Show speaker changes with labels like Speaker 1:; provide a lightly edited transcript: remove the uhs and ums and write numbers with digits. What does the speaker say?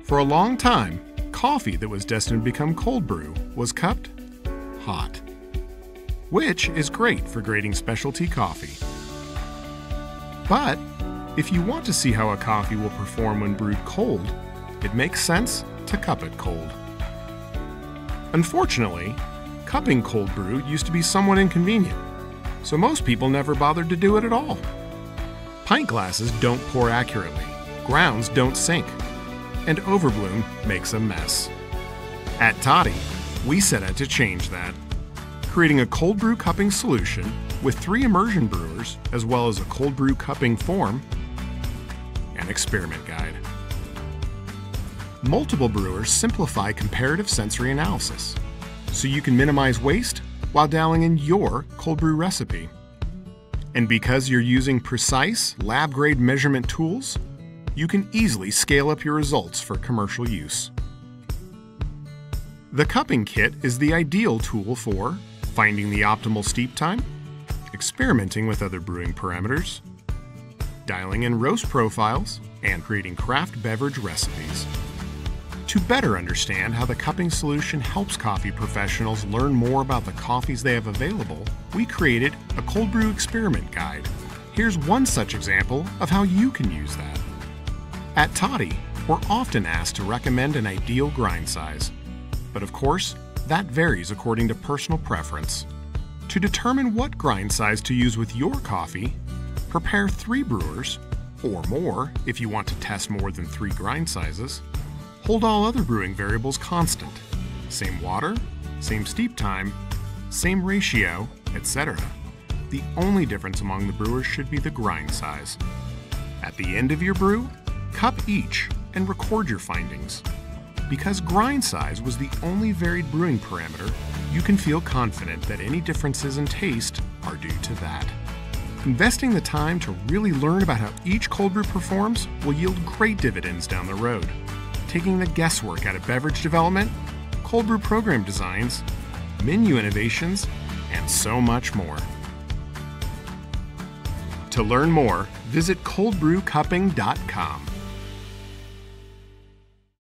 Speaker 1: For a long time, coffee that was destined to become cold brew was cupped hot, which is great for grading specialty coffee. But if you want to see how a coffee will perform when brewed cold, it makes sense to cup it cold. Unfortunately, cupping cold brew used to be somewhat inconvenient, so most people never bothered to do it at all. Pint glasses don't pour accurately, grounds don't sink, and overbloom makes a mess. At Toddy, we set out to change that, creating a cold brew cupping solution with 3 immersion brewers, as well as a cold brew cupping form and experiment guide. Multiple brewers simplify comparative sensory analysis, so you can minimize waste while dialing in your cold brew recipe. And because you're using precise, lab-grade measurement tools, you can easily scale up your results for commercial use. The cupping kit is the ideal tool for finding the optimal steep time, experimenting with other brewing parameters, dialing in roast profiles, and creating craft beverage recipes. To better understand how the cupping solution helps coffee professionals learn more about the coffees they have available, we created a cold brew experiment guide. Here's one such example of how you can use that. At Toddy, we're often asked to recommend an ideal grind size, but of course, that varies according to personal preference. To determine what grind size to use with your coffee, prepare 3 brewers, or more if you want to test more than 3 grind sizes. Hold all other brewing variables constant. Same water, same steep time, same ratio, etc. The only difference among the brewers should be the grind size. At the end of your brew, cup each and record your findings. Because grind size was the only varied brewing parameter, you can feel confident that any differences in taste are due to that. Investing the time to really learn about how each cold brew performs will yield great dividends down the road, taking the guesswork out of beverage development, cold brew program designs, menu innovations, and so much more. To learn more, visit coldbrewcupping.com.